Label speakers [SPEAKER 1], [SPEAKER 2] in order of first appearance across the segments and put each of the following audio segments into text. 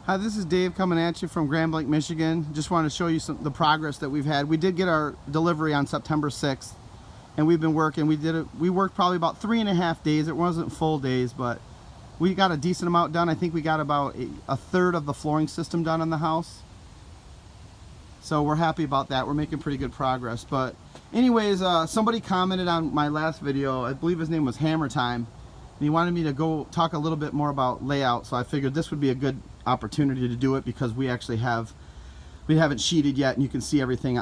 [SPEAKER 1] Hi, this is Dave coming at you from Grand Blanc, Michigan. Just wanted to show you the progress that we've had. We did get our delivery on September 6th, and we've been working. We worked probably about 3.5 days. It wasn't full days, but we got a decent amount done. I think we got about a third of the flooring system done in the house. So we're happy about that. We're making pretty good progress. But anyways, somebody commented on my last video. I believe his name was Hammer Time. And he wanted me to go talk a little bit more about layout. So I figured this would be a good opportunity to do it because we haven't sheeted yet and you can see everything.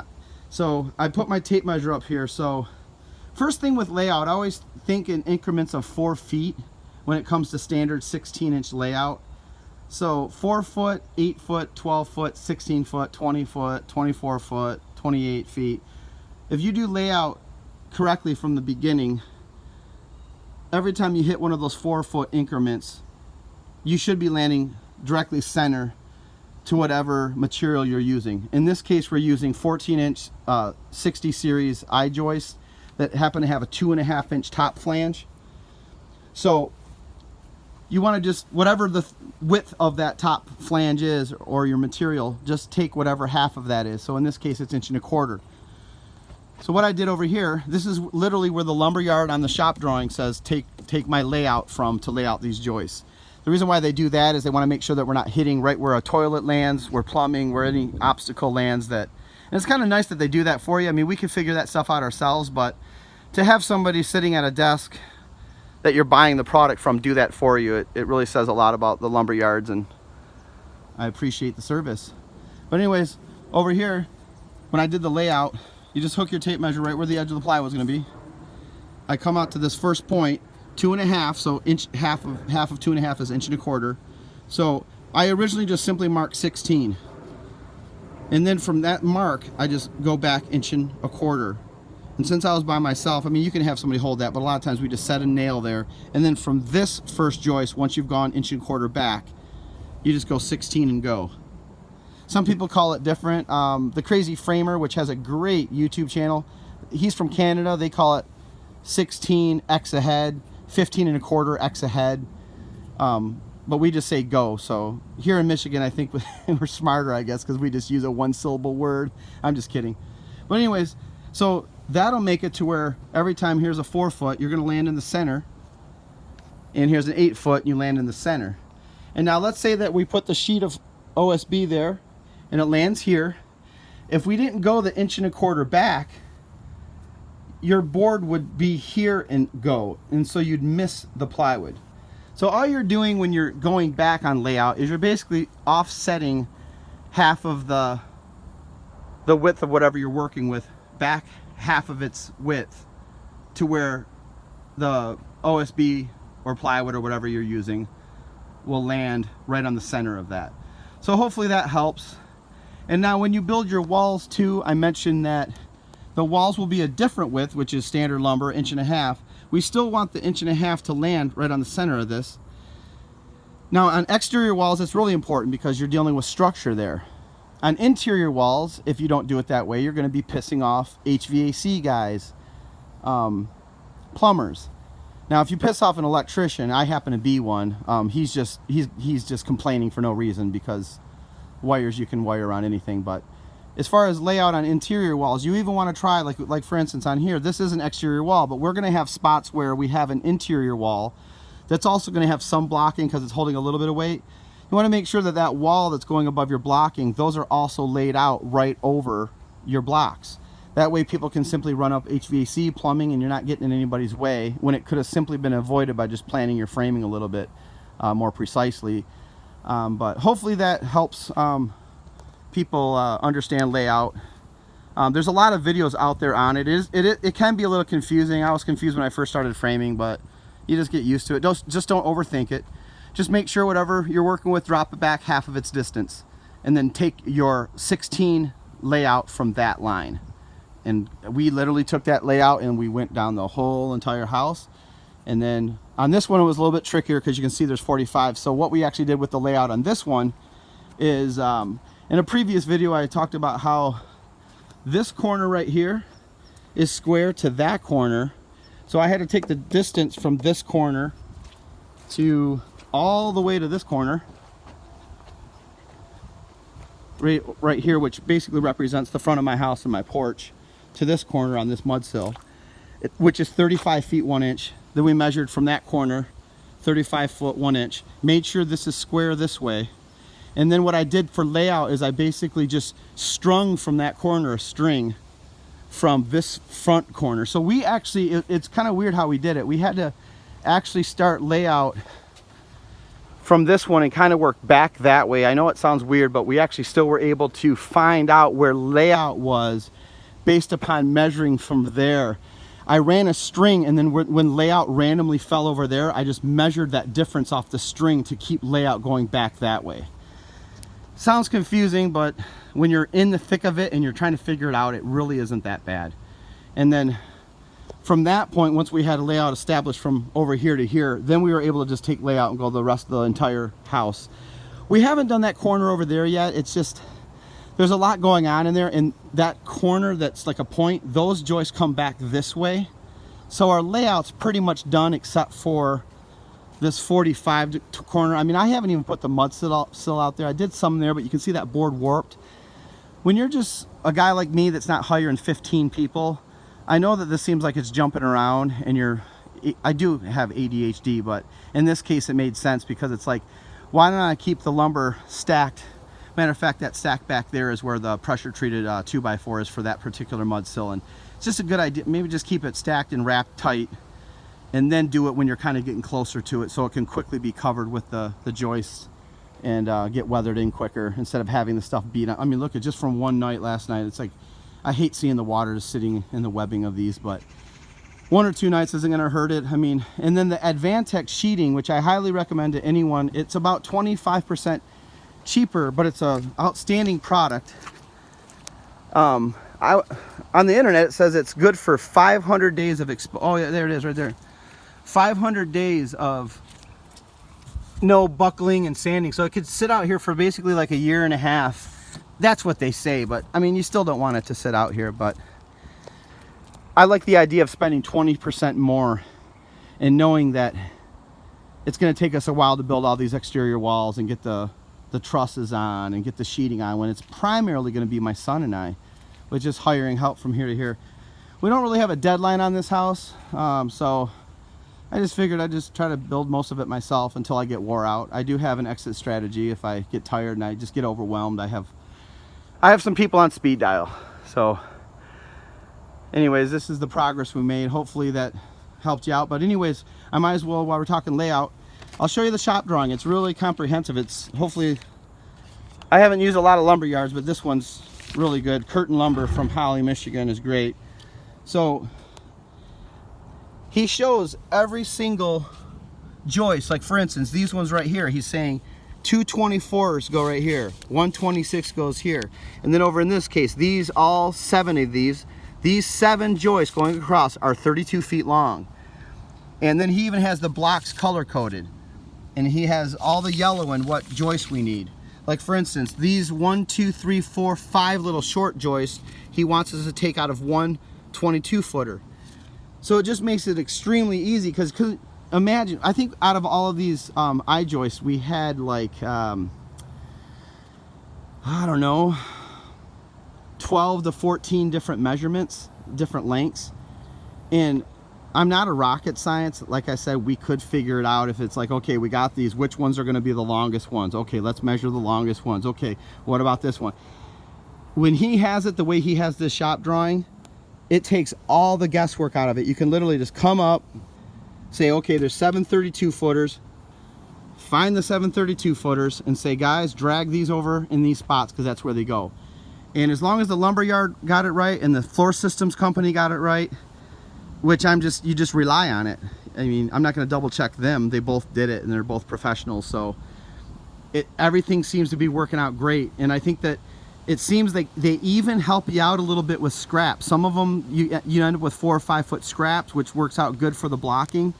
[SPEAKER 1] So I put my tape measure up here. So first thing with layout, I always think in increments of 4 feet when it comes to standard 16-inch layout. So 4 foot, 8 foot, 12 foot, 16 foot, 20 foot, 24 foot, 28 feet. If you do layout correctly from the beginning, every time you hit one of those 4 foot increments, you should be landing directly center to whatever material you're using. In this case, we're using 14-inch 60 series I-joists that happen to have a 2.5-inch top flange. So you want to just, whatever the width of that top flange is or your material, just take whatever half of that is. So in this case, it's 1.25 inches. So what I did over here, this is literally where the lumberyard on the shop drawing says take my layout from to lay out these joists. The reason why they do that is they want to make sure that we're not hitting right where a toilet lands, where plumbing, where any obstacle lands. And it's kind of nice that they do that for you. I mean, we can figure that stuff out ourselves, but to have somebody sitting at a desk that you're buying the product from do that for you, it really says a lot about the lumber yards, and I appreciate the service. But anyways, over here, when I did the layout, you just hook your tape measure right where the edge of the plywood is going to be. I come out to this first point, 2.5, so half of 2.5 is 1.25 inches. So I originally just simply marked 16, and then from that mark I just go back 1.25 inches. And since I was by myself, I mean, you can have somebody hold that, but a lot of times we just set a nail there, and then from this first joist, once you've gone 1.25 inches back, you just go 16 and go. Some people call it different. The Crazy Framer, which has a great YouTube channel, he's from Canada. They call it 16x ahead, 15.25 x ahead, but we just say go. So here in Michigan, I think we're smarter, I guess, because we just use a 1-syllable word. I'm just kidding. But anyways, so that'll make it to where every time here's a 4 foot, you're going to land in the center, and here's an 8 foot, and you land in the center. And now let's say that we put the sheet of OSB there, and it lands here. If we didn't go the 1.25 inches back, your board would be here and go, and so you'd miss the plywood. So all you're doing when you're going back on layout is you're basically offsetting half of the width of whatever you're working with, back half of its width to where the OSB or plywood or whatever you're using will land right on the center of that. So hopefully that helps. And now when you build your walls too, I mentioned that the walls will be a different width, which is standard lumber, 1.5 inches. We still want the 1.5 inches to land right on the center of this. Now on exterior walls, it's really important because you're dealing with structure there. On interior walls, if you don't do it that way, you're going to be pissing off HVAC guys, plumbers. Now if you piss off an electrician, I happen to be one, he's just complaining for no reason because wires you can wire on anything. But as far as layout on interior walls, you even want to try, like for instance on here, this is an exterior wall, but we're going to have spots where we have an interior wall that's also going to have some blocking because it's holding a little bit of weight. You want to make sure that that wall that's going above your blocking, those are also laid out right over your blocks. That way people can simply run up HVAC, plumbing, and you're not getting in anybody's way when it could have simply been avoided by just planning your framing a little bit more precisely. But hopefully that helps people understand layout. There's a lot of videos out there on it. It can be a little confusing. I was confused when I first started framing, but you just get used to it. Just don't overthink it. Just make sure whatever you're working with, drop it back half of its distance, and then take your 16 layout from that line. And we literally took that layout and we went down the whole entire house. And then on this one it was a little bit trickier because you can see there's 45. So what we actually did with the layout on this one is, in a previous video I talked about how this corner right here is square to that corner. So I had to take the distance from this corner to all the way to this corner. right here, which basically represents the front of my house and my porch, to this corner on this mud sill, which is 35 feet 1 inch. Then we measured from that corner 35 foot 1 inch, made sure this is square this way. And then what I did for layout is I basically just strung from that corner a string from this front corner. So we actually, it's kind of weird how we did it. We had to actually start layout from this one and kind of work back that way. I know it sounds weird, but we actually still were able to find out where layout was based upon measuring from there. I ran a string, and then when layout randomly fell over there, I just measured that difference off the string to keep layout going back that way. Sounds confusing, but when you're in the thick of it and you're trying to figure it out, it really isn't that bad. And then from that point, once we had a layout established from over here to here, then we were able to just take layout and go the rest of the entire house. We haven't done that corner over there yet. It's just, there's a lot going on in there, and that corner that's like a point, those joists come back this way. So our layout's pretty much done except for this 45 corner. I mean, I haven't even put the mud sill out there. I did some there, but you can see that board warped. When you're just a guy like me that's not hiring 15 people, I know that this seems like it's jumping around, and I do have ADHD, but in this case it made sense because it's like, why don't I keep the lumber stacked? Matter of fact, that stack back there is where the pressure treated 2x4 is for that particular mud sill, and it's just a good idea. Maybe just keep it stacked and wrapped tight, and then do it when you're kind of getting closer to it, so it can quickly be covered with the joists and get weathered in quicker instead of having the stuff beat up. I mean, look, at just from one night last night, it's like, I hate seeing the water just sitting in the webbing of these, but 1 or 2 nights isn't going to hurt it. I mean, and then the Advantex sheeting, which I highly recommend to anyone. It's about 25% cheaper, but it's an outstanding product. On the internet, it says it's good for 500 days of oh yeah, there it is right there. 500 days of no buckling and sanding, so it could sit out here for basically like a year and a half. That's what they say, but I mean, you still don't want it to sit out here. But I like the idea of spending 20% more and knowing that it's going to take us a while to build all these exterior walls and get the trusses on and get the sheeting on, when it's primarily going to be my son and I, with just hiring help from here to here. We don't really have a deadline on this house, so I just figured I'd just try to build most of it myself until I get wore out. I do have an exit strategy if I get tired and I just get overwhelmed. I have some people on speed dial. So anyways, this is the progress we made. Hopefully that helped you out. But anyways, I might as well, while we're talking layout, I'll show you the shop drawing. It's really comprehensive. It's hopefully, I haven't used a lot of lumber yards, but this one's really good. Curtin Lumber from Holly, Michigan is great. So he shows every single joist. Like for instance, these ones right here, he's saying 224s go right here, 126 goes here, and then over in this case, these, all 7 of these 7 joists going across are 32 feet long. And then he even has the blocks color coded, and he has all the yellow and what joists we need. Like for instance, these 1, 2, 3, 4, 5 little short joists, he wants us to take out of one 22 footer. So it just makes it extremely easy, because imagine, I think out of all of these I-joists, we had like, I don't know, 12 to 14 different measurements, different lengths. And I'm not a rocket science. Like I said, we could figure it out if it's like, okay, we got these, which ones are going to be the longest ones? Okay, let's measure the longest ones. Okay, what about this one? When he has it the way he has this shop drawing, it takes all the guesswork out of it. You can literally just come up, say, okay, there's 732 footers, find the 732 footers and say, guys, drag these over in these spots, because that's where they go. And as long as the lumberyard got it right and the floor systems company got it right, which you just rely on it. I mean, I'm not going to double check them. They both did it and they're both professionals. So everything seems to be working out great. And I think that it seems like they even help you out a little bit with scraps. Some of them, you end up with 4 or 5 foot scraps, which works out good for the blocking.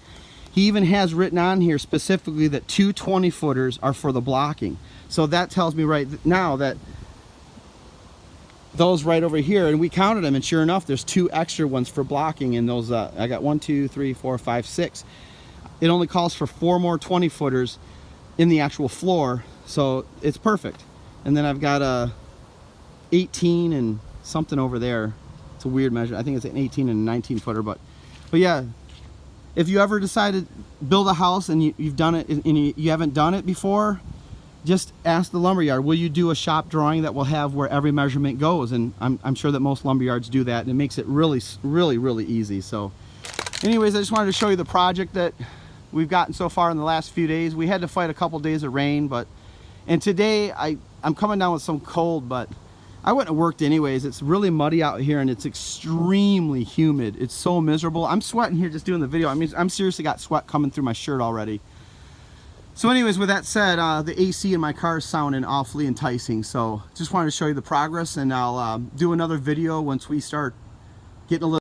[SPEAKER 1] He even has written on here specifically that 2 20 footers are for the blocking. So that tells me right now that those right over here, and we counted them, and sure enough, there's 2 extra ones for blocking. And those, I got 1, 2, 3, 4, 5, 6. It only calls for 4 more 20 footers in the actual floor, so it's perfect. And then I've got 18 and something over there. It's a weird measure. I think it's an 18 and a 19 footer, but yeah, if you ever decide to build a house and you've done it and you haven't done it before, just ask the lumberyard, will you do a shop drawing that will have where every measurement goes? And I'm sure that most lumberyards do that, and it makes it really easy. So anyways, I just wanted to show you the project that we've gotten so far in the last few days. We had to fight a couple days of rain, and today I'm coming down with some cold, but I wouldn't have worked anyways. It's really muddy out here and it's extremely humid. It's so miserable. I'm sweating here just doing the video. I mean, I'm seriously got sweat coming through my shirt already. So anyways, with that said, the AC in my car is sounding awfully enticing. So just wanted to show you the progress, and I'll do another video once we start getting a little